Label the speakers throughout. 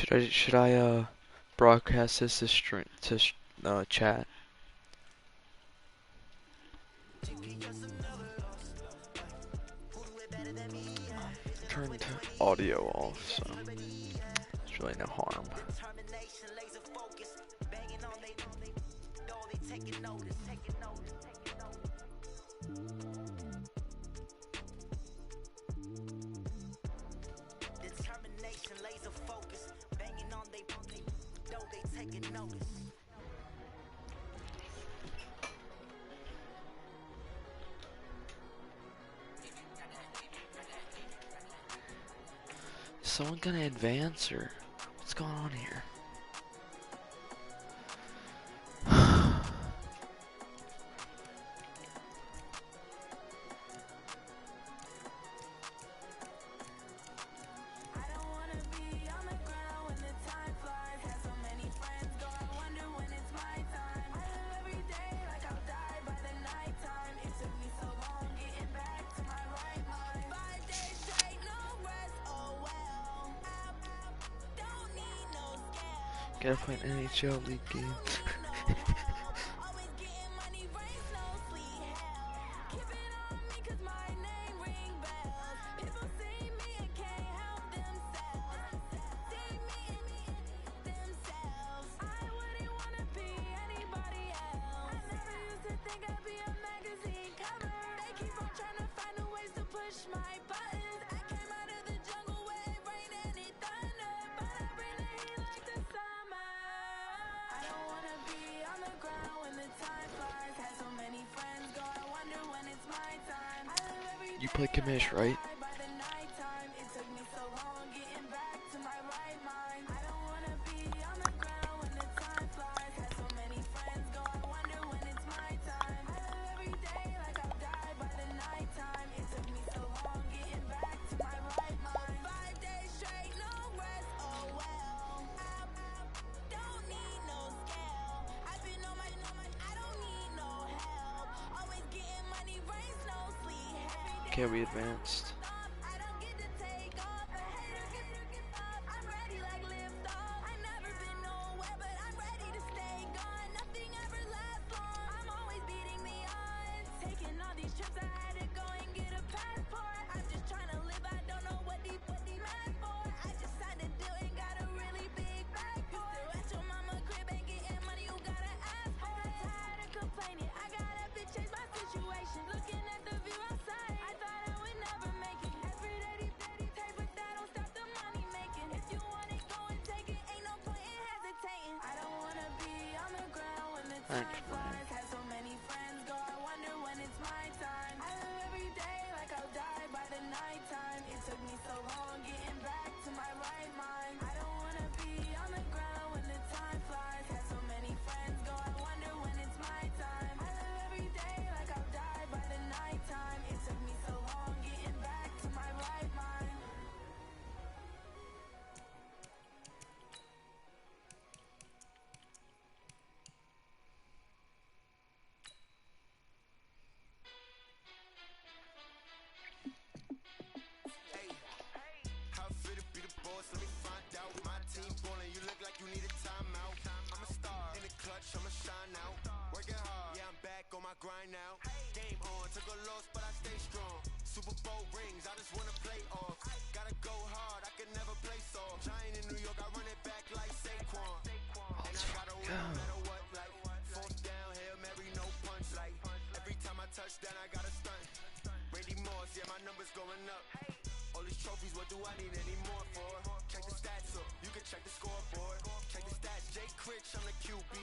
Speaker 1: Should I broadcast this to chat? Turned audio off, so it's really no harm. Is someone gonna advance or what's going on here? Gotta play an NHL League game. You play commish, right? Okay, we advanced.
Speaker 2: Grind now, game on, took a loss but I stay strong. Super Bowl rings, I just wanna play off. Gotta go hard, I can never play soft. Giant in New York, I run it back like Saquon. And I gotta win no matter what, like fourth down, Hail Mary, no punch. Like every time I touch down, I gotta stunt. Brady Moss, yeah, my numbers going up. All these trophies, what do I need any more for? Check the stats up, you can check the scoreboard. Check the stats, Jay Critch, I'm the QB.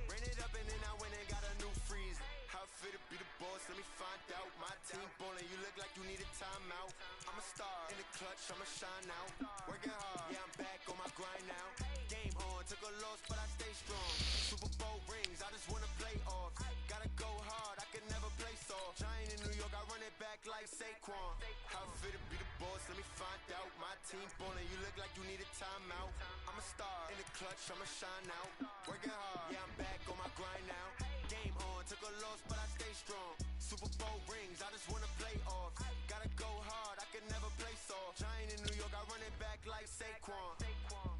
Speaker 2: Ran it up and then I went and got a new freeze. How fit to be the boss, let me find out. My team ballin', you look like you need a timeout. I'm a star, in the clutch, I'ma shine out. Working hard, yeah, I'm back on my grind now. Game on, took a loss, but I stay strong. Super Bowl rings, I just wanna play off. Gotta go hard, I can never play soft. Giant in New York, I run it back like Saquon. How fit to be the boss, let me find out. My team ballin', you look like you need a timeout. I'm a star, in the clutch, I'ma shine out. Working hard, yeah, I'm back on my grind now. Game on, took a loss, but I stay strong. Super Bowl rings, I just wanna play off. Gotta go hard, I can never play soft. Giant in New York, I run it back like Saquon.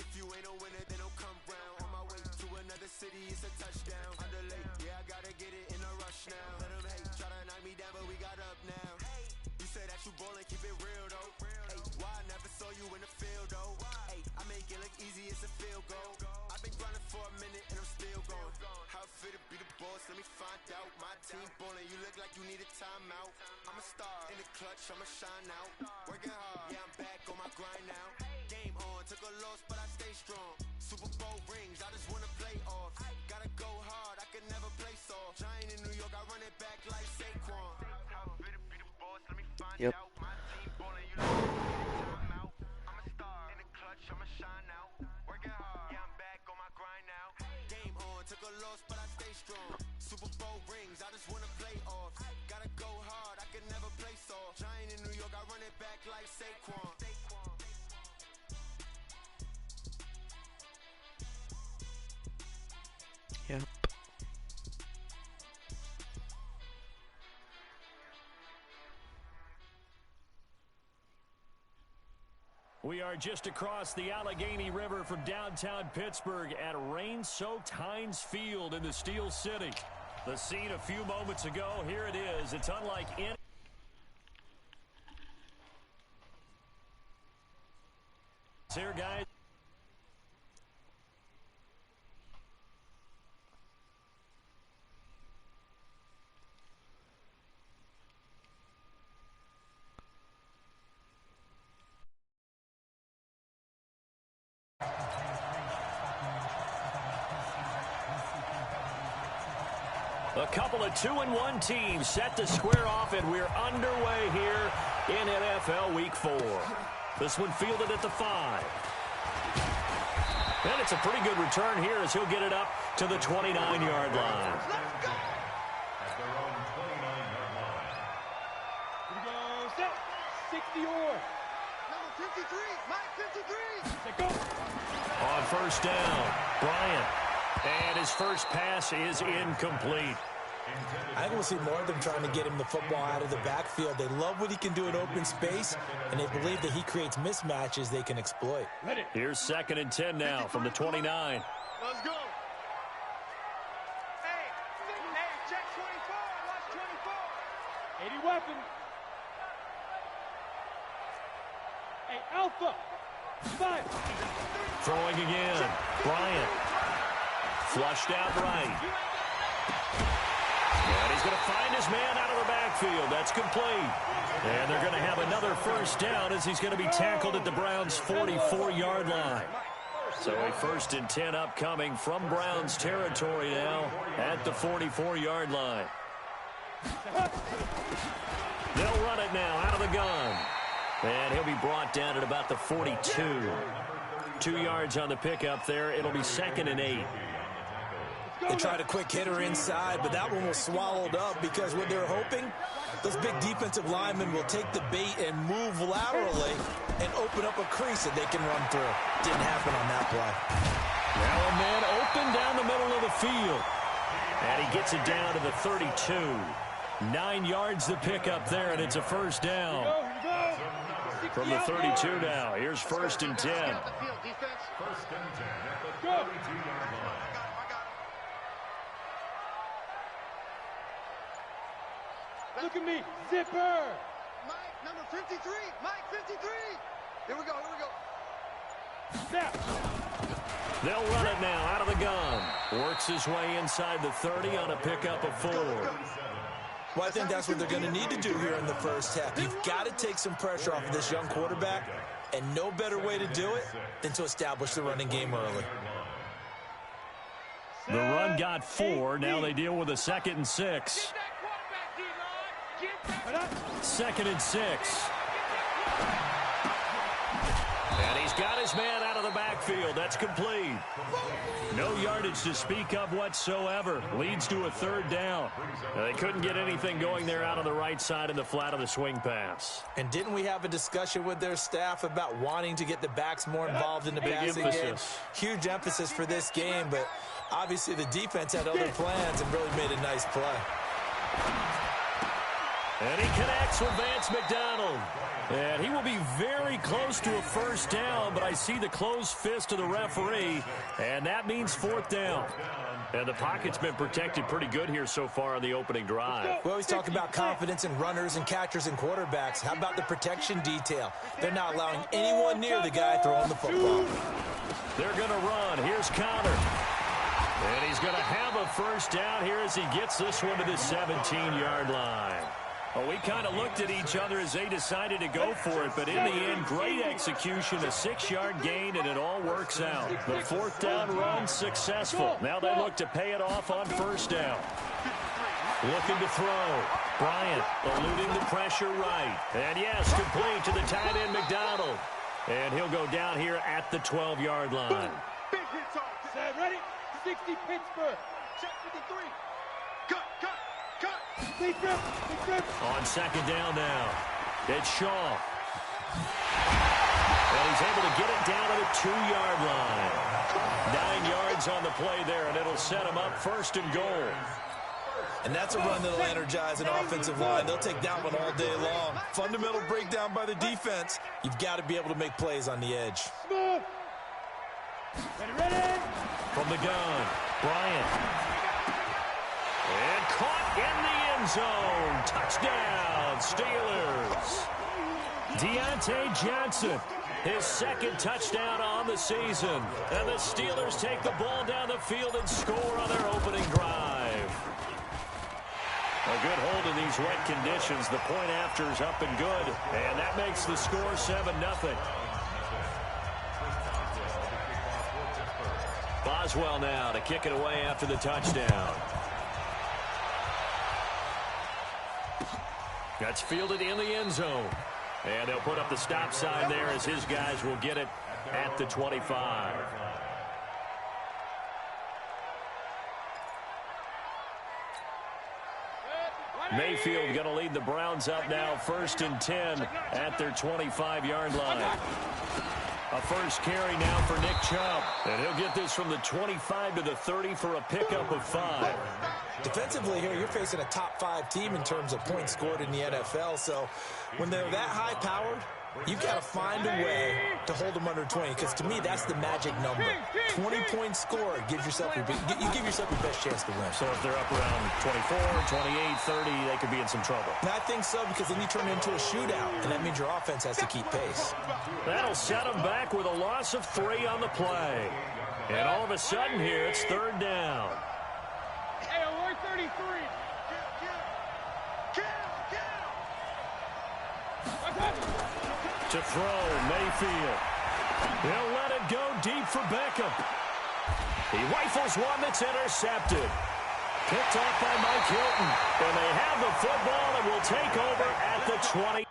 Speaker 2: If you you ain't a winner, then don't come round. On my way to another city, it's a touchdown. Underlay, yeah, I gotta get it in a rush now. Let them hate, try to knock me down, but we got up now. You say that you ballin', keep it real though. Hey, why I never saw you in the field though? Hey, I make it look easy, it's a field goal. I've been grinding for a minute and I'm still going. How it feel to be the boss, let me find out. My team ballin', you look like you need a timeout. I'm a star in the clutch, I'ma shine out. Working hard, yeah, I'm back on my grind now. Game on, took a loss, but I stay strong. Super Bowl rings, I just wanna play off. Gotta go hard, I can never play soft. Giant in New York, I run it back like Saquon. How it feel to be the boss, let me find out. My team ballin', you look like you need a timeout. I'm a star in the clutch, I'ma shine out. Working hard, yeah, I'm back on my grind now. Game on, took a loss, but I stay strong. Super Bowl rings, I just wanna play off. Gotta go hard, I can never play soft. Giant in New York, I run it back like Saquon.
Speaker 1: Yep.
Speaker 3: We are just across the Allegheny River from downtown Pittsburgh at rain-soaked Heinz Field in the Steel City. The scene a few moments ago, here it is. It's unlike any... Here, guys. A couple of 2-1 teams set to square off, and we're underway here in NFL Week 4. This one fielded at the 5. And it's a pretty good return here as he'll get it up to the 29-yard line.
Speaker 4: Let's go! At their own 29-yard line. Here we go, set, 60-yard. Number 53, Mike 53. Set, go.
Speaker 3: On first down, Bryant. And his first pass is incomplete.
Speaker 5: I think we'll see more of them trying to get him the football out of the backfield. They love what he can do in open space, and they believe that he creates mismatches they can exploit.
Speaker 3: Here's 2nd and 10 now from the 29.
Speaker 4: Let's go. Hey, check 24. Watch 24. 80 weapon. Hey, Alpha. 5.
Speaker 3: Throwing again. Bryant. Flushed out right. And he's going to find his man out of the backfield. That's complete. And they're going to have another first down as he's going to be tackled at the Browns' 44-yard line. So a 1st and 10 upcoming from Browns territory now at the 44-yard line. They'll run it now out of the gun. And he'll be brought down at about the 42. 2 yards on the pickup there. It'll be 2nd and 8.
Speaker 5: They tried a quick hitter inside, but that one was swallowed up because what they're hoping, those big defensive linemen will take the bait and move laterally and open up a crease that they can run through. Didn't happen on that play.
Speaker 3: Now a man open down the middle of the field. And he gets it down to the 32. 9 yards the pickup there, and it's a first down. From the 32 now. Here's 1st and 10.
Speaker 4: 1st and 10 at the 32-yard line. Look at me, zipper. Mike, number 53. Mike, 53. Here we go. Snap.
Speaker 3: They'll run it now out of the gun. Works his way inside the 30 on a pickup of 4.
Speaker 5: Well, I think that's what they're going to need to do here in the first half. You've got to take some pressure off of this young quarterback, and no better way to do it than to establish the running game early.
Speaker 3: The run got 4. Now they deal with a 2nd and 6. 2nd and 6. And he's got his man out of the backfield. That's complete. No yardage to speak of whatsoever. Leads to a 3rd down. Now, they couldn't get anything going there out on the right side in the flat of the swing pass.
Speaker 5: And didn't we have a discussion with their staff about wanting to get the backs more involved in the passing game? Huge emphasis for this game, but obviously the defense had other plans and really made a nice play.
Speaker 3: And he connects with Vance McDonald. And he will be very close to a first down, but I see the closed fist of the referee, and that means fourth down. And the pocket's been protected pretty good here so far on the opening drive.
Speaker 5: We always talk about confidence in runners and catchers and quarterbacks. How about the protection detail? They're not allowing anyone near the guy throwing the football.
Speaker 3: They're going to run. Here's Connor. And he's going to have a first down here as he gets this one to the 17-yard line. Well, we kind of looked at each other as they decided to go for it, but in the end, great execution, a 6-yard gain, and it all works out. The fourth down run successful. Now they look to pay it off on first down. Looking to throw. Bryant eluding the pressure right. And yes, complete to the tight end McDonald. And he'll go down here at the 12-yard line.
Speaker 4: Big hit target. Set, ready? 60 Pittsburgh. Check 53. Cut. Big grip.
Speaker 3: On second down now, it's Shaw. And he's able to get it down to the 2-yard line. 9 yards on the play there, and it'll set him up first and goal.
Speaker 5: And that's a run that'll energize an offensive line. They'll take that one all day long. Fundamental breakdown by the defense. You've got to be able to make plays on the edge.
Speaker 4: Ready?
Speaker 3: From the gun, Bryant. And caught in the end zone. Touchdown, Steelers. Deontay Johnson, his second touchdown on the season. And the Steelers take the ball down the field and score on their opening drive. A good hold in these wet conditions. The point after is up and good. And that makes the score 7-0. Boswell now to kick it away after the touchdown. That's fielded in the end zone. And they'll put up the stop sign there as his guys will get it at the 25. Mayfield going to lead the Browns up now, 1st and 10 at their 25-yard line. A first carry now for Nick Chubb. And he'll get this from the 25 to the 30 for a pickup of 5.
Speaker 5: Defensively here, you're facing a top 5 team in terms of points scored in the NFL. So when they're that high-powered, you've got to find a way to hold them under 20. Because to me, that's the magic number. 20 points scored gives yourself you give yourself your best chance to win.
Speaker 3: So if they're up around 24, 28, 30, they could be in some trouble.
Speaker 5: And I think so, because then you turn it into a shootout, and that means your offense has to keep pace.
Speaker 3: That'll set them back with a loss of 3 on the play. And all of a sudden here, it's 3rd down.
Speaker 4: Hey, we're 33.
Speaker 3: To throw, Mayfield. He'll let it go deep for Beckham. He rifles one that's intercepted. Picked off by Mike Hilton. And they have the football and will take over at the 20.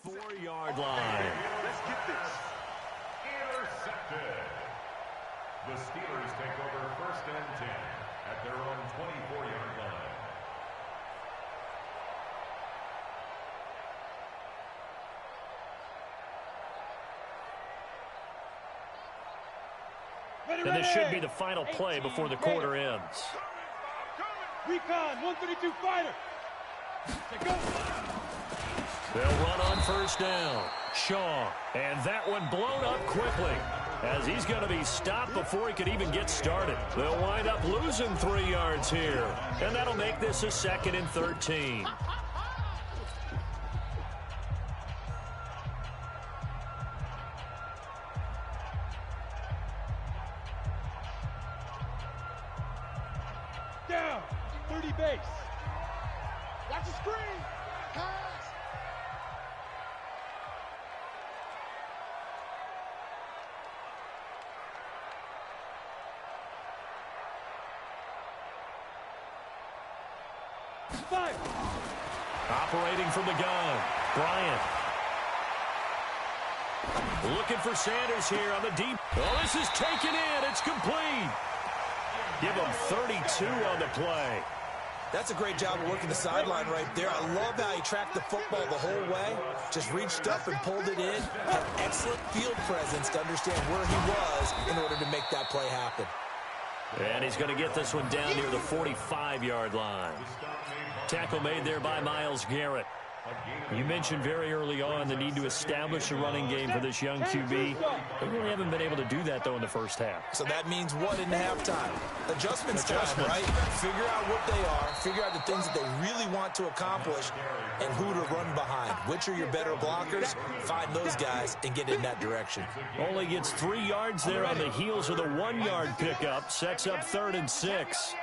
Speaker 3: Four-yard line.
Speaker 4: Let's get this.
Speaker 6: Intercepted. The Steelers take over 1st and 10 at their own 24-yard line.
Speaker 3: And this should be the final play before the quarter ends.
Speaker 4: Recon, 132 fighter. Go.
Speaker 3: They'll run on 1st down. Shaw. And that one blown up quickly as he's going to be stopped before he could even get started. They'll wind up losing 3 yards here. And that'll make this a 2nd and 13.
Speaker 4: Down. 30 base. Watch the screen. Pass.
Speaker 3: Operating from the gun, Bryant. Looking for Sanders here on the deep. Oh, this is taken in. It's complete. Give him 32 on the play.
Speaker 5: That's a great job of working the sideline right there. I love how he tracked the football the whole way. Just reached up and pulled it in. Had excellent field presence to understand where he was in order to make that play happen.
Speaker 3: And he's going to get this one down near the 45-yard line. Tackle made there by Myles Garrett. You mentioned very early on the need to establish a running game for this young QB. They really haven't been able to do that, though, in the first half.
Speaker 5: So that means what in halftime? Adjustments time, right? Figure out what they are, figure out the things that they really want to accomplish, and who to run behind. Which are your better blockers? Find those guys and get in that direction.
Speaker 3: Only gets 3 yards there on the heels of the 1-yard pickup. Sets up 3rd and 6.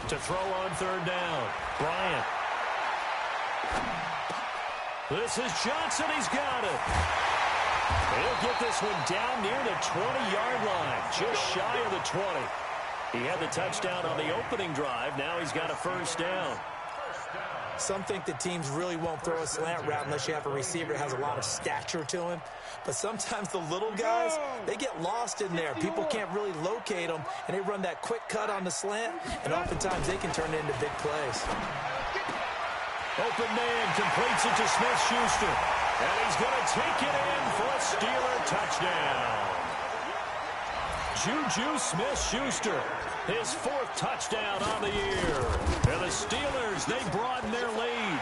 Speaker 3: To throw on 3rd down, Bryant. This is Johnson. He's got it. He'll get this one down near the 20-yard line, just shy of the 20. He had the touchdown on the opening drive. Now he's got a 1st down.
Speaker 5: Some think that teams really won't throw a slant route unless you have a receiver that has a lot of stature to him. But sometimes the little guys, they get lost in there. People can't really locate them, and they run that quick cut on the slant, and oftentimes they can turn it into big plays.
Speaker 3: Open man completes it to Smith-Schuster. And he's going to take it in for a Steeler touchdown. Juju Smith-Schuster, his 4th touchdown on the year. And the Steelers, they broaden their lead.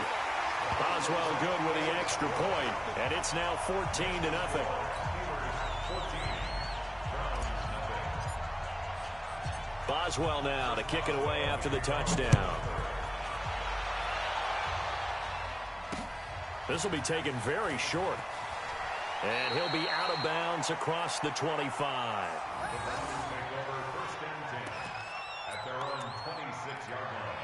Speaker 3: Boswell good with the extra point, and it's now 14-0. Boswell now to kick it away after the touchdown. This will be taken very short. And he'll be out of bounds across the 25.
Speaker 6: Take over 1st and 10 at their own 26-yard line.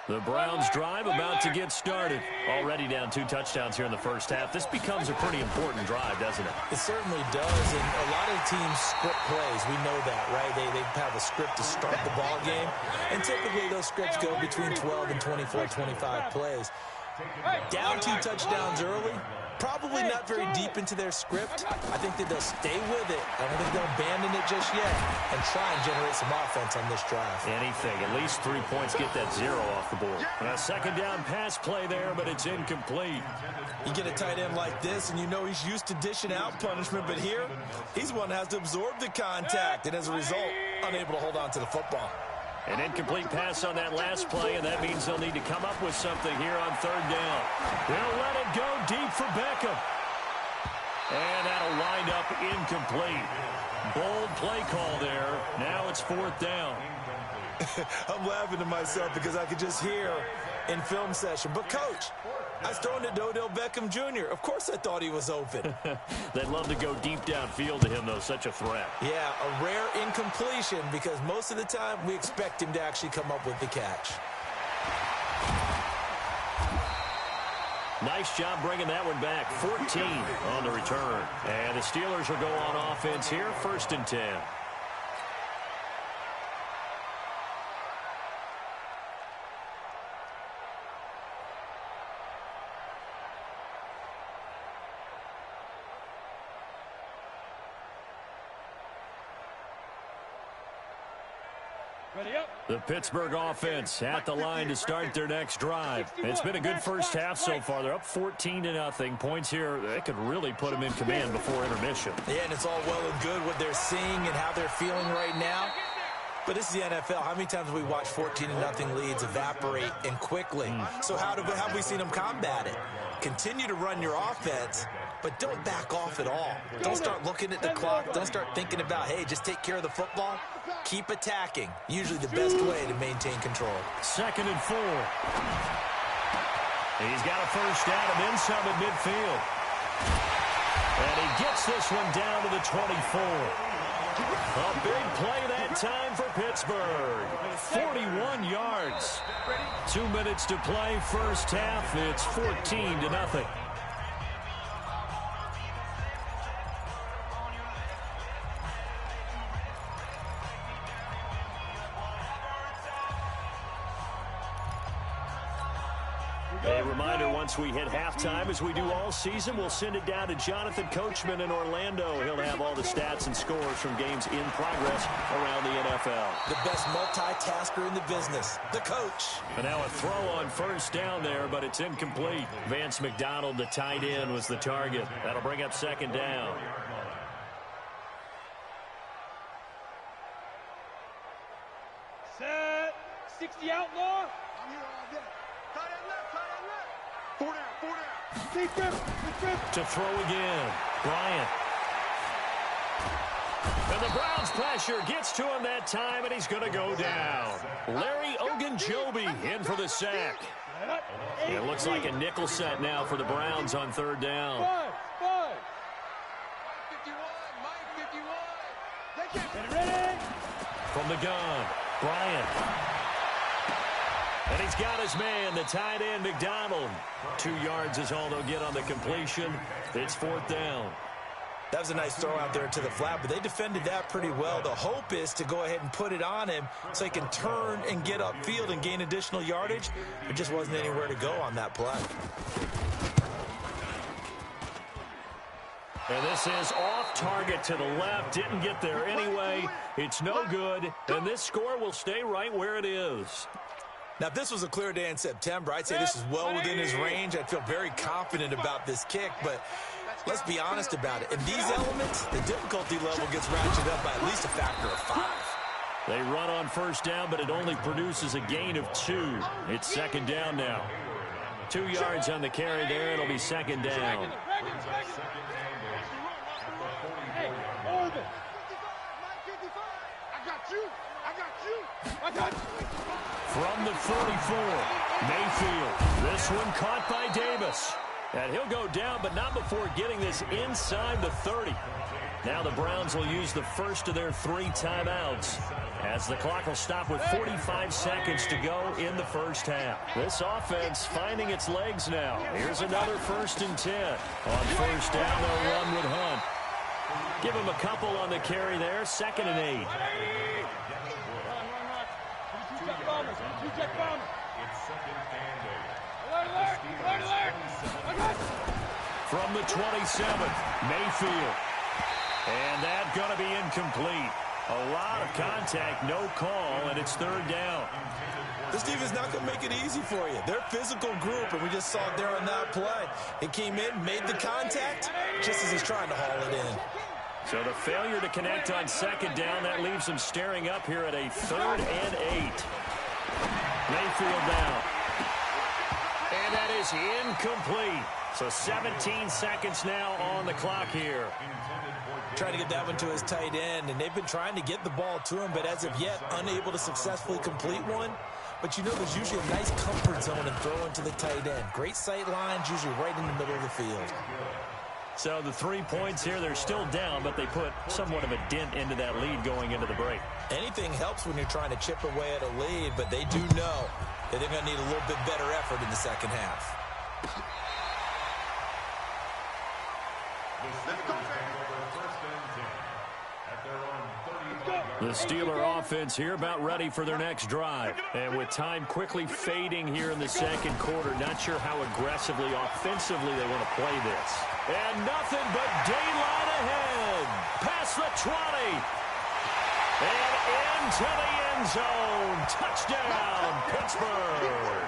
Speaker 3: The Browns drive about to get started. Already down 2 touchdowns here in the first half. This becomes a pretty important drive, doesn't it?
Speaker 5: It certainly does, and a lot of teams script plays. We know that, right? They have a script to start the ball game, and typically those scripts go between 12 and 24, 25 plays. Down 2 touchdowns early, probably not very deep into their script. I think that they'll stay with it. I don't think they'll abandon it just yet and try and generate some offense on this drive.
Speaker 3: Anything. At least 3 points. Get that 0 off the board. And a 2nd down pass play there, but it's incomplete.
Speaker 5: You get a tight end like this, and you know he's used to dishing out punishment, but here, he's one that has to absorb the contact, and as a result, unable to hold on to the football.
Speaker 3: An incomplete pass on that last play, and that means they'll need to come up with something here on 3rd down. They'll let it go deep for Beckham. And that'll wind up incomplete. Bold play call there. Now it's 4th down.
Speaker 5: I'm laughing to myself because I could just hear in film session. But, Coach, I was throwing to Odell Beckham Jr. Of course I thought he was open.
Speaker 3: They'd love to go deep downfield to him, though. Such a threat.
Speaker 5: Yeah, a rare incompletion because most of the time we expect him to actually come up with the catch.
Speaker 3: Nice job bringing that one back. 14 on the return. And the Steelers will go on offense here. 1st and 10. The Pittsburgh offense at the line to start their next drive. It's been a good first half so far. They're up 14-0. Points here, they could really put them in command before intermission.
Speaker 5: Yeah, and it's all well and good what they're seeing and how they're feeling right now. But this is the NFL. How many times have we watched 14-0 leads evaporate and quickly? So how have we seen them combat it? Continue to run your offense, but don't back off at all. Don't start looking at the clock. Don't start thinking about, hey, just take care of the football. Keep attacking. Usually the best way to maintain control.
Speaker 3: 2nd and 4. He's got a 1st down and then some at midfield. And he gets this one down to the 24. A big play that time for Pittsburgh. 41 yards. 2 minutes to play first half. It's 14-0. A reminder, once we hit halftime, as we do all season, we'll send it down to Jonathan Coachman in Orlando. He'll have all the stats and scores from games in progress around the NFL.
Speaker 5: The best multitasker in the business, the coach.
Speaker 3: And now a throw on first down there, but it's incomplete. Vance McDonald, the tight end, was the target. That'll bring up second down.
Speaker 4: Set. 60 outlaw.
Speaker 2: I'm here all day. Tight end left, tight end left. 4 down, 4 down.
Speaker 3: To throw again. Bryant. And the Browns pressure gets to him that time, and he's going to go down. Larry Ogunjobi in for the sack. It looks like a nickel set now for the Browns on third down.
Speaker 4: Five.
Speaker 2: Mike 51.
Speaker 4: Get ready.
Speaker 3: From the gun, Bryant. And he's got his man, the tight end, McDonald. 2 yards is all they'll get on the completion. It's fourth down.
Speaker 5: That was a nice throw out there to the flat, but they defended that pretty well. The hope is to go ahead and put it on him so he can turn and get upfield and gain additional yardage. There just wasn't anywhere to go on that play.
Speaker 3: And this is off target to the left. Didn't get there anyway. It's no good. And this score will stay right where it is.
Speaker 5: Now, if this was a clear day in September, I'd say this is well within his range. I'd feel very confident about this kick, but let's be honest about it. In these elements, the difficulty level gets ratcheted up by at least a factor of 5.
Speaker 3: They run on first down, but it only produces a gain of 2. It's second down now. 2 yards on the carry there. It'll be second down.
Speaker 4: Hey, Orbit. I got you.
Speaker 3: From the 44, Mayfield. This one caught by Davis. And he'll go down, but not before getting this inside the 30. Now the Browns will use the first of their 3 timeouts, as the clock will stop with 45 seconds to go in the first half. This offense finding its legs now. Here's another 1st and 10. On first down, they'll run with Hunt. Give him a couple on the carry there. 2nd and 8. From the 27th, Mayfield. And that's going to be incomplete. A lot of contact, no call, and it's third down.
Speaker 5: This team is not going to make it easy for you. They're a physical group, and we just saw it there on that play. It came in, made the contact, just as he's trying to haul it in.
Speaker 3: So the failure to connect on second down, that leaves him staring up here at a 3rd and 8. Mayfield down. And that is incomplete. So 17 seconds now on the clock here.
Speaker 5: Trying to get that one to his tight end, and they've been trying to get the ball to him, but as of yet, unable to successfully complete one. But you know there's usually a nice comfort zone in throwing to the tight end. Great sight lines, usually right in the middle of the field.
Speaker 3: So the 3 points here, they're still down, but they put somewhat of a dent into that lead going into the break.
Speaker 5: Anything helps when you're trying to chip away at a lead, but they do know that they're going to need a little bit better effort in the second half.
Speaker 3: The Steeler offense here about ready for their next drive. And with time quickly fading here in the second quarter, not sure how aggressively, offensively they want to play this. And nothing but daylight ahead. Past the 20. And into the end zone. Touchdown, Pittsburgh.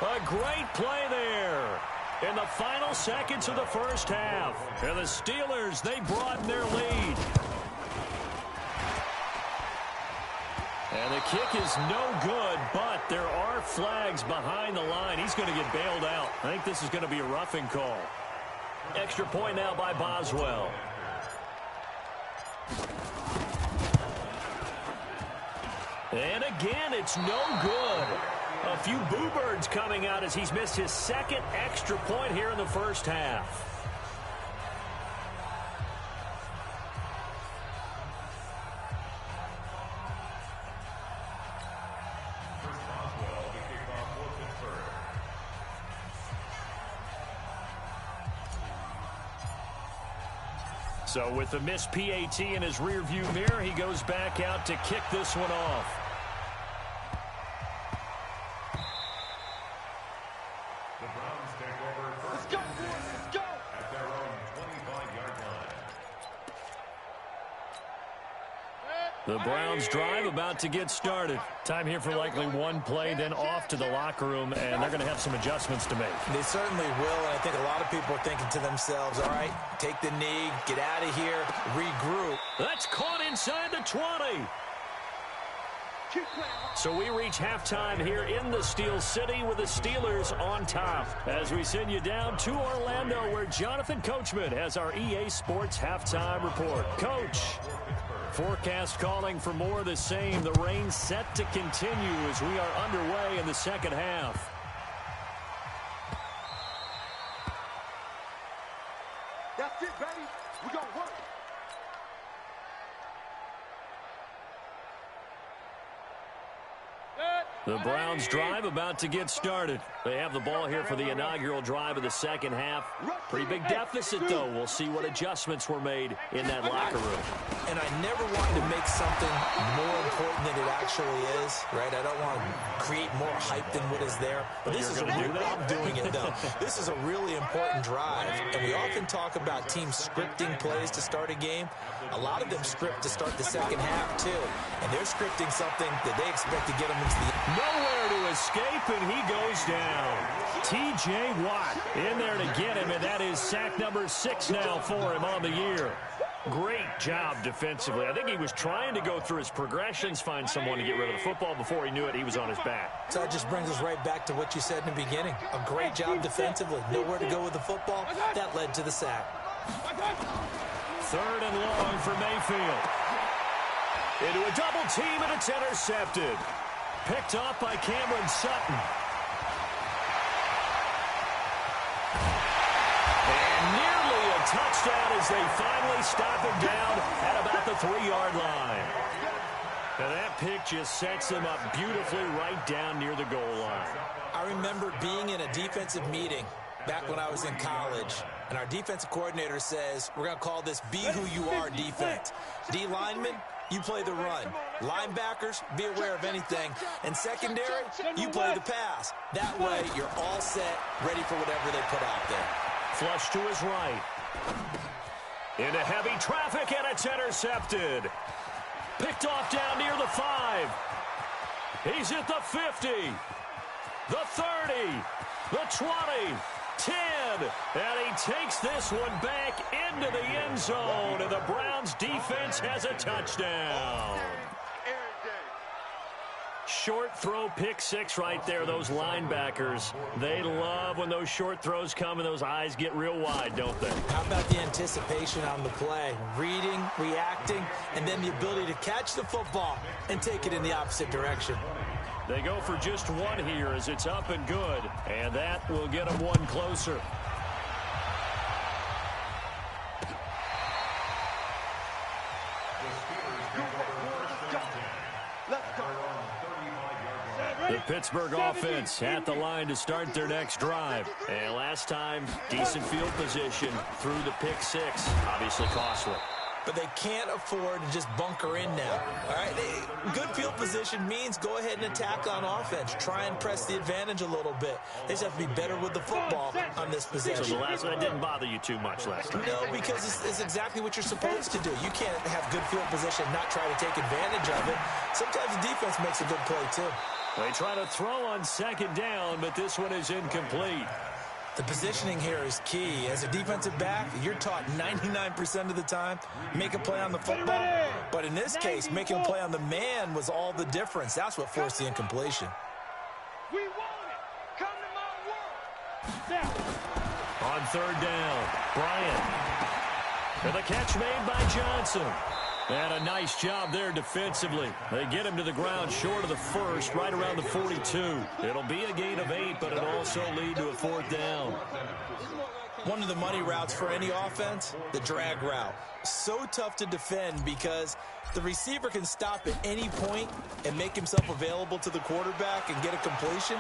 Speaker 3: A great play there in the final seconds of the first half. And the Steelers, they broaden their lead. And the kick is no good, but there are flags behind the line. He's going to get bailed out. I think this is going to be a roughing call. Extra point now by Boswell. And again, it's no good. A few boo birds coming out as he's missed his 2nd extra point here in the first half. So with the missed PAT in his rearview mirror, he goes back out to kick this one off.
Speaker 6: The Browns take over first. Let's go, let's go! At their own 25-yard line.
Speaker 3: The Browns drive about to get started. Time here for likely one play, then off to the locker room, and they're going to have some adjustments to make.
Speaker 5: They certainly will, and I think a lot of people are thinking to themselves, all right, take the knee, get out of here, regroup.
Speaker 3: That's caught inside the 20. So we reach halftime here in the Steel City with the Steelers on top. As we send you down to Orlando, where Jonathan Coachman has our EA Sports halftime report. Coach, forecast calling for more of the same. The rain set to continue as we are underway in the second half.
Speaker 4: That's it, baby. We gonna work.
Speaker 3: The Browns drive about to get started. They have the ball here for the inaugural drive of the second half. Pretty big deficit, though. We'll see what adjustments were made in that locker room.
Speaker 5: And I never wanted to make something more important than it actually is, right? I don't want to create more hype than what is there. But this is a real, I'm doing it, though. This is a really important drive. And we often talk about teams scripting plays to start a game. A lot of them script to start the second half, too. And they're scripting something that they expect to get them into the end.
Speaker 3: Nowhere to escape, and he goes down. T.J. Watt in there to get him, and that is sack number 6 now for him on the year. Great job defensively. I think he was trying to go through his progressions, find someone to get rid of the football. Before he knew it, he was on his back.
Speaker 5: So that just brings us right back to what you said in the beginning. A great job defensively. Nowhere to go with the football. That led to the sack.
Speaker 3: 3rd and long for Mayfield. Into a double team, and it's intercepted. Picked off by Cameron Sutton. And nearly a touchdown as they finally stop him down at about the 3-yard line. Now that pick just sets him up beautifully right down near the goal line.
Speaker 5: I remember being in a defensive meeting back when I was in college, and our defensive coordinator says, we're going to call this Be Who You Are defense. D linemen, you play the run. Linebackers, be aware of anything. And secondary, you play the pass. That way, you're all set, ready for whatever they put out there.
Speaker 3: Flush to his right. Into heavy traffic, and it's intercepted. Picked off down near the 5. He's at the 50. The 30. The 20. 10, and he takes this one back into the end zone, and the Browns defense has a touchdown. Short throw, pick 6 right there. Those linebackers, they love when those short throws come and those eyes get real wide, don't they?
Speaker 5: How about the anticipation on the play? Reading, reacting, and then the ability to catch the football and take it in the opposite direction.
Speaker 3: They go for just one here as it's up and good, and that will get them one closer. The Pittsburgh offense at the line to start their next drive. And last time, decent field position through the pick 6. Obviously costly.
Speaker 5: But they can't afford to just bunker in now. All right, good field position means go ahead and attack on offense. Try and press the advantage a little bit. They just have to be better with the football on this possession.
Speaker 3: So the last one didn't bother you too much last time.
Speaker 5: No, because it's exactly what you're supposed to do. You can't have good field position and not try to take advantage of it. Sometimes the defense makes a good play, too.
Speaker 3: They try to throw on 2nd down, but this one is incomplete.
Speaker 5: The positioning here is key. As a defensive back, you're taught 99% of the time, make a play on the football. But in this case, making a play on the man was all the difference. That's what forced the incompletion.
Speaker 4: We want it. Come to my world.
Speaker 3: On 3rd down, Bryant. And the catch made by Johnson. And a nice job there defensively. They get him to the ground short of the 1st, right around the 42. It'll be a gain of 8, but it'll also lead to a 4th down.
Speaker 5: One of the money routes for any offense, the drag route. So tough to defend because the receiver can stop at any point and make himself available to the quarterback and get a completion.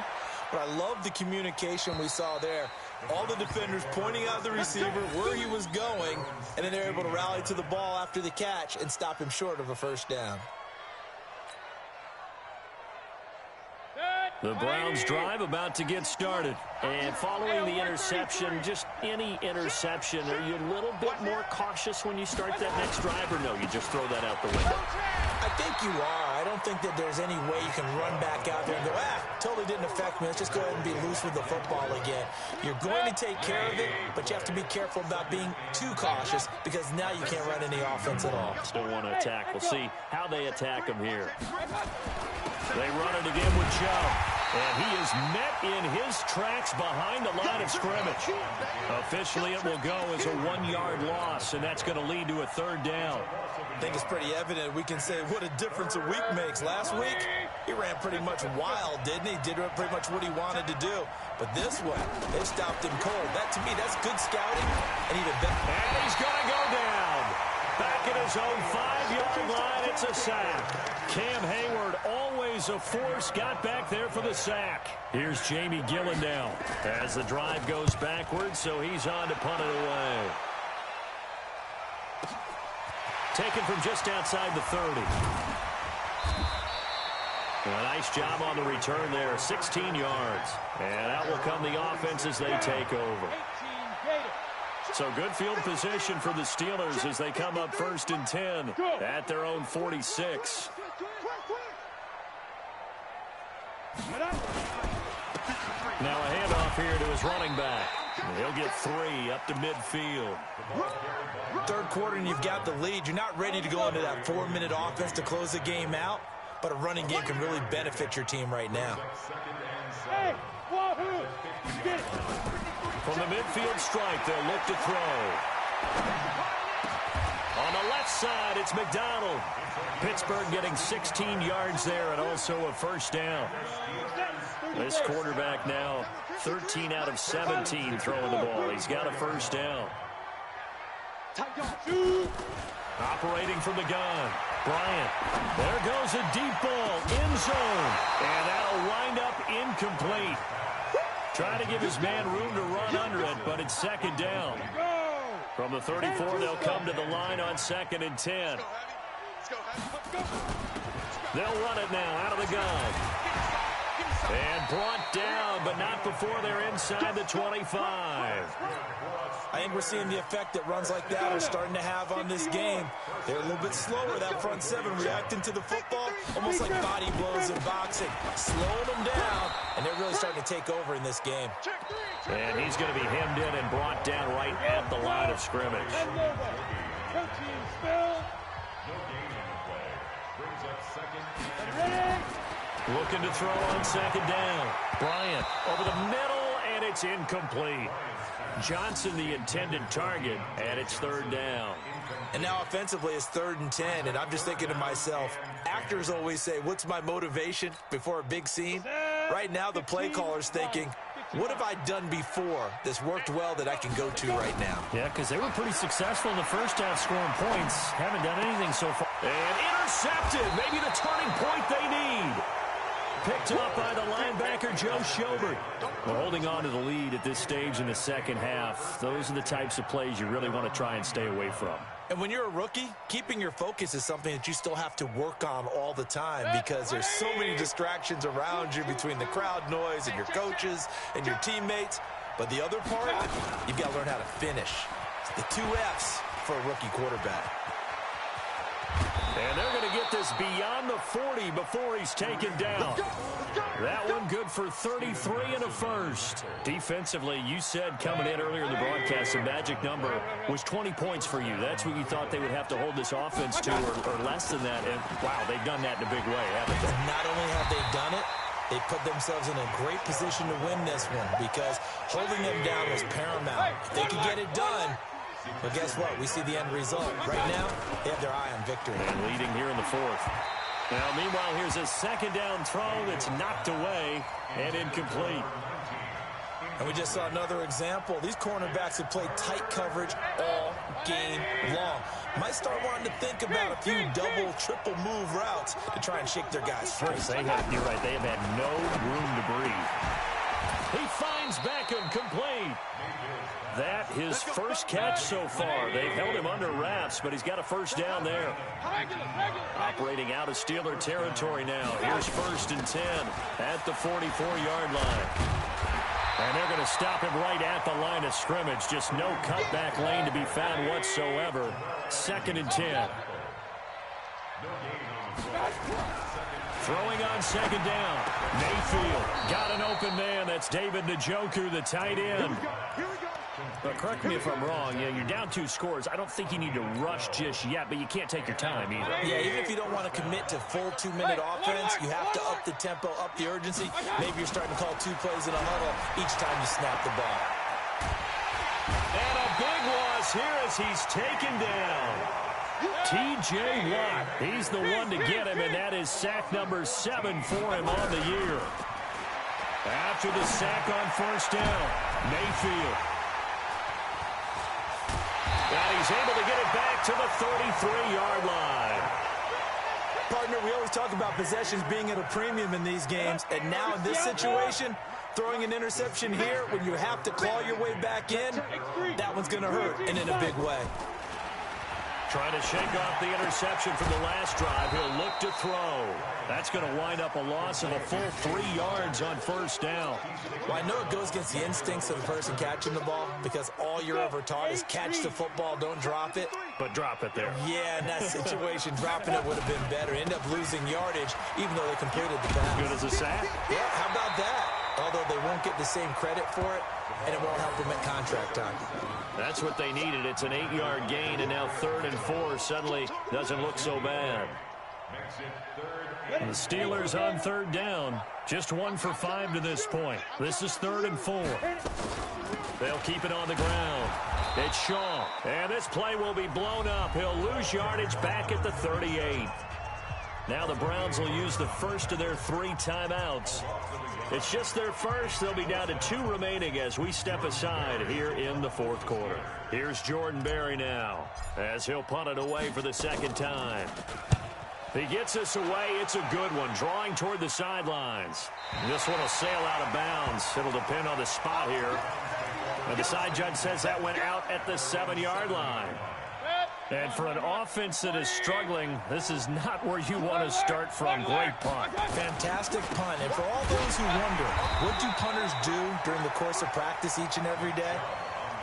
Speaker 5: But I love the communication we saw there. All the defenders pointing out the receiver where he was going, and then they're able to rally to the ball after the catch and stop him short of a first down.
Speaker 3: The Browns drive about to get started. And following the interception, just any interception, are you a little bit more cautious when you start that next drive, or no, you just throw that out the window?
Speaker 5: I think you are. I don't think that there's any way you can run back out there and go, totally didn't affect me. Let's just go ahead and be loose with the football again. You're going to take care of it, but you have to be careful about being too cautious because now you can't run any offense at all.
Speaker 3: Still want to attack. We'll see how they attack him here. They run it again with Joe. And he is met in his tracks behind the line of scrimmage. Officially, it will go as a 1-yard loss, and that's going to lead to a third down.
Speaker 5: I think it's pretty evident. We can say what a difference a week makes. Last week, he ran pretty much wild, didn't he? Did pretty much what he wanted to do. But this one, they stopped him cold. That, to me, that's good scouting. And even better.
Speaker 3: And he's going to go down. Back at his own 5-yard line, it's a sack. Cam Hayward, always a force, got back there for the sack. Here's Jamie Gillen now as the drive goes backwards, so he's on to punt it away. Taken from just outside the 30. A nice job on the return there, 16 yards. And out will come the offense as they take over. So good field position for the Steelers as they come up 1st and 10 at their own 46. Now a handoff here to his running back. He'll get 3 up to midfield.
Speaker 5: Third quarter and you've got the lead. You're not ready to go into that 4-minute offense to close the game out, but a running game can really benefit your team right now.
Speaker 4: Hey, Wahoo! Get it.
Speaker 3: From the midfield strike, they'll look to throw. On the left side, it's McDonald. Pittsburgh getting 16 yards there and also a first down. This quarterback now 13 out of 17 throwing the ball. He's got a first down. Operating from the gun. Bryant. There goes a deep ball. End zone. And that'll wind up incomplete. Trying to give his man room to run under it, but it's 2nd down. From the 34, they'll come to the line on 2nd and 10. They'll run it now out of the gun. And brought down, but not before they're inside the 25.
Speaker 5: I think we're seeing the effect that runs like that are starting to have on this game. They're a little bit slower, that front 7, reacting to the football, almost like body blows in boxing, slowing them down, and they're really starting to take over in this game.
Speaker 3: And he's going to be hemmed in and brought down right at the line of scrimmage. Looking to throw on 2nd down. Bryant over the middle, and it's incomplete. Johnson the intended target, and it's 3rd down.
Speaker 5: And now offensively it's 3rd and 10, and I'm just thinking to myself, actors always say, what's my motivation before a big scene? Right now the play caller's thinking, what have I done before that's worked well that I can go to right now?
Speaker 3: Yeah, because they were pretty successful in the first half scoring points. Haven't done anything so far. And intercepted. Maybe the turning point they need. Picked up by the linebacker, Joe Schobert. We're holding on to the lead at this stage in the second half. Those are the types of plays you really want to try and stay away from.
Speaker 5: And when you're a rookie, keeping your focus is something that you still have to work on all the time because there's so many distractions around you between the crowd noise and your coaches and your teammates. But the other part, you've got to learn how to finish. It's the 2 F's for a rookie quarterback.
Speaker 3: And they're going to get this beyond the 40 before he's taken down. That one good for 33 and a first. Defensively, you said coming in earlier in the broadcast, the magic number was 20 points for you. That's what you thought they would have to hold this offense to, or less than that. And, wow, they've done that in a big way, haven't they?
Speaker 5: Not only have they done it, they put themselves in a great position to win this one because holding them down was paramount. If they could get it done, but guess what? We see the end result. Right now, they have their eye on victory.
Speaker 3: And leading here in the 4th. Now, meanwhile, here's a 2nd down throw that's knocked away and incomplete.
Speaker 5: And we just saw another example. These cornerbacks have played tight coverage all game long. Might start wanting to think about a few double, triple move routes to try and shake their guys free.
Speaker 3: You're right. They have had no room to breathe. He finds Beckham, complete. That his first catch so far. They've held him under wraps, but he's got a first down there. Operating out of Steeler territory now. Here's 1st and 10 at the 44-yard line. And they're going to stop him right at the line of scrimmage. Just no cutback lane to be found whatsoever. 2nd and 10. Throwing on 2nd down. Mayfield got an open man. That's David Njoku, the tight end. But correct me if I'm wrong. Yeah, you're down 2 scores. I don't think you need to rush just yet, but you can't take your time either.
Speaker 5: Yeah, even if you don't want to commit to full 2-minute offense, you have to up the tempo, up the urgency. Maybe you're starting to call 2 plays in a huddle each time you snap the ball.
Speaker 3: And a big loss here as he's taken down. T.J. Watt, he's the one to get him, and that is sack number 7 for him on the year. After the sack on 1st down, Mayfield. And he's able to get it back to the 33-yard line.
Speaker 5: Partner, we always talk about possessions being at a premium in these games, and now in this situation, throwing an interception here when you have to claw your way back in, that one's going to hurt, and in a big way.
Speaker 3: Trying to shake off the interception from the last drive. He'll look to throw. That's going to wind up a loss of a full 3 yards on 1st down.
Speaker 5: Well, I know it goes against the instincts of the person catching the ball because all you're ever taught is catch the football, don't drop it.
Speaker 3: But drop it there.
Speaker 5: Yeah, in that situation, dropping it would have been better. End up losing yardage, even though they completed the pass.
Speaker 3: Good as a sack?
Speaker 5: Yeah, how about that? Although they won't get the same credit for it, and it won't help them at contract time.
Speaker 3: That's what they needed. It's an 8-yard gain, and now 3rd and 4 suddenly doesn't look so bad. The Steelers on 3rd down. Just 1 for 5 to this point. This is 3rd and 4. They'll keep it on the ground. It's Shaw, and this play will be blown up. He'll lose yardage back at the 38. Now the Browns will use the first of their 3 timeouts. It's just their first. They'll be down to 2 remaining as we step aside here in the 4th quarter. Here's Jordan Berry now as he'll punt it away for the 2nd time. He gets us away. It's a good one, drawing toward the sidelines. This one will sail out of bounds. It'll depend on the spot here. And the side judge says that went out at the 7-yard line. And for an offense that is struggling, this is not where you want to start from. Great punt.
Speaker 5: Fantastic punt. And for all those who wonder, what do punters do during the course of practice each and every day?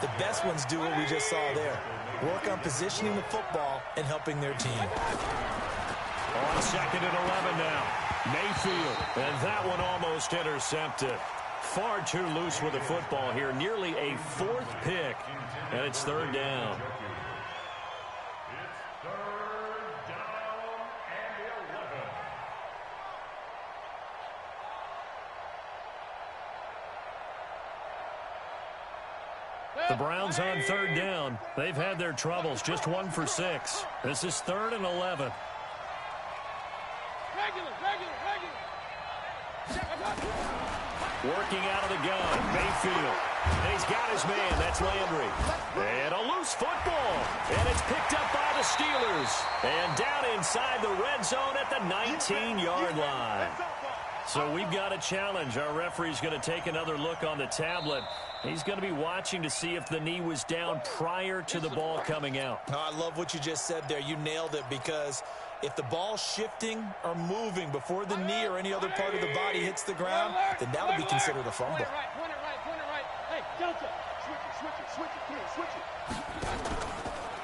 Speaker 5: The best ones do what we just saw there. Work on positioning the football and helping their team.
Speaker 3: On 2nd and 11 now. Mayfield. And that one almost intercepted. Far too loose with the football here. Nearly a 4th pick. And it's 3rd down. The Browns on 3rd down. They've had their troubles. Just 1 for 6. This is 3rd and 11. Working out of the gun. Mayfield. And he's got his man. That's Landry. And a loose football. And it's picked up by the Steelers. And down inside the red zone at the 19-yard line. So we've got a challenge. Our referee's going to take another look on the tablet. He's going to be watching to see if the knee was down prior to the ball coming out.
Speaker 5: Oh, I love what you just said there. You nailed it, because if the ball's shifting or moving before the knee or any other part of the body hits the ground, then that would be considered a fumble.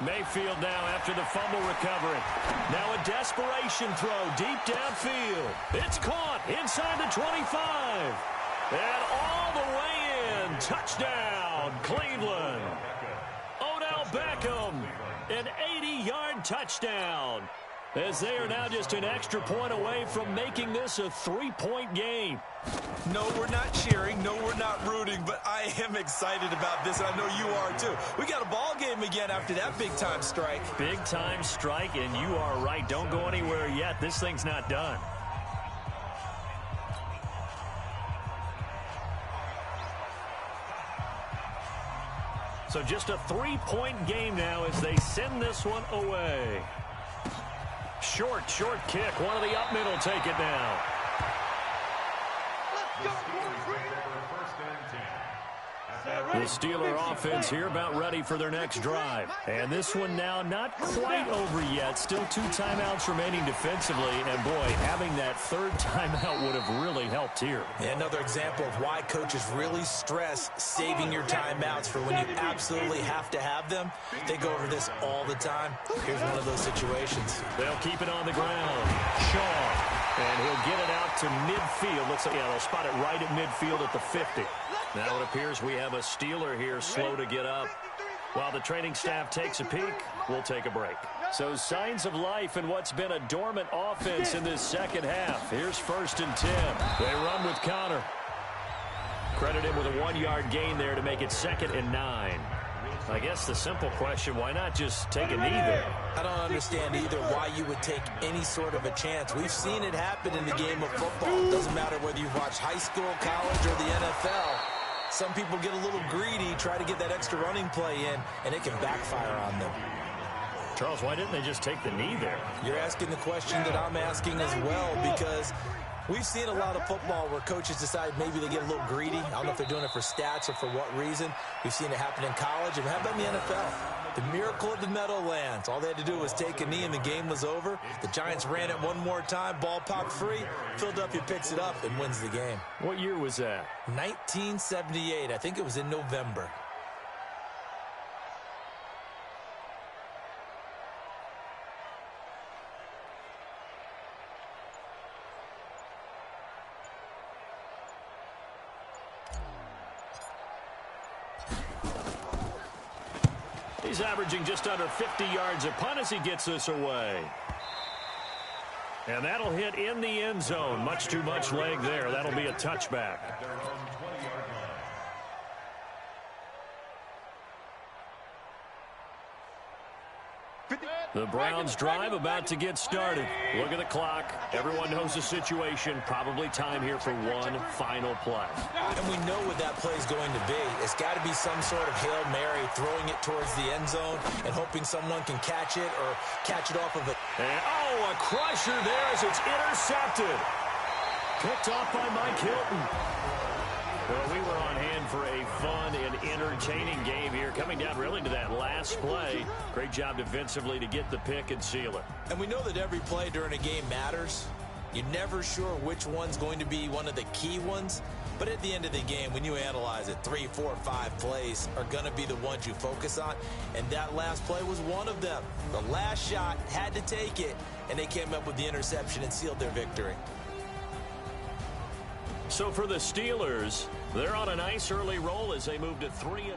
Speaker 3: Mayfield now after the fumble recovery. Now a desperation throw deep downfield. It's caught inside the 25. And all the way in. Touchdown, Cleveland. Odell Beckham, an 80-yard touchdown, as they are now just an extra point away from making this a 3-point game.
Speaker 5: No, we're not cheering. No, we're not rooting, but I am excited about this, and I know you are too. We got a ball game again after that big-time strike.
Speaker 3: Big-time strike, and you are right. Don't go anywhere yet. This thing's not done. So just a 3-point game now as they send this one away. Short kick. One of the up middle take it now.
Speaker 6: The Steelers take over 1st and
Speaker 3: The Steeler offense here about ready for their next drive. And this one now not quite over yet. Still 2 timeouts remaining defensively. And, boy, having that third timeout would have really helped here.
Speaker 5: And another example of why coaches really stress saving your timeouts for when you absolutely have to have them. They go over this all the time. Here's one of those situations.
Speaker 3: They'll keep it on the ground. Shaw. And he'll get it out to midfield. Looks like, yeah, they'll spot it right at midfield at the 50. Now it appears we have a Steeler here slow to get up. While the training staff takes a peek, we'll take a break. So signs of life in what's been a dormant offense in this second half. Here's 1st and 10. They run with Connor. Credit him with a 1-yard gain there to make it 2nd and 9. I guess the simple question, why not just take a knee there?
Speaker 5: I don't understand either why you would take any sort of a chance. We've seen it happen in the game of football. It doesn't matter whether you watch high school, college, or the NFL. Some people get a little greedy, try to get that extra running play in, and it can backfire on them.
Speaker 3: Charles, why didn't they just take the knee there?
Speaker 5: You're asking the question that I'm asking as well, because we've seen a lot of football where coaches decide maybe they get a little greedy. I don't know if they're doing it for stats or for what reason. We've seen it happen in college, and how about in the NFL? The miracle of the Meadowlands. All they had to do was take a knee, and the game was over. The Giants ran it one more time, ball popped free. Philadelphia picks it up and wins the game.
Speaker 3: What year was that?
Speaker 5: 1978. I think it was in November.
Speaker 3: He's averaging just under 50 yards a punt as he gets this away. And that'll hit in the end zone. Much too much leg there. That'll be a touchback. The Browns drive about to get started. Look at the clock. Everyone knows the situation. Probably time here for one final play.
Speaker 5: And we know what that play is going to be. It's got to be some sort of Hail Mary, throwing it towards the end zone and hoping someone can catch it or catch it off of it.
Speaker 3: And, oh, a crusher there as it's intercepted. Picked off by Mike Hilton. Well, we were on hand for a fun and entertaining game here, coming down really to that last play. Great job defensively to get the pick and seal it.
Speaker 5: And we know that every play during a game matters. You're never sure which one's going to be one of the key ones. But at the end of the game, when you analyze it, 3, 4, 5 plays are going to be the ones you focus on. And that last play was one of them. The last shot had to take it, and they came up with the interception and sealed their victory.
Speaker 3: So for the Steelers, they're on a nice early roll as they move to 3-1.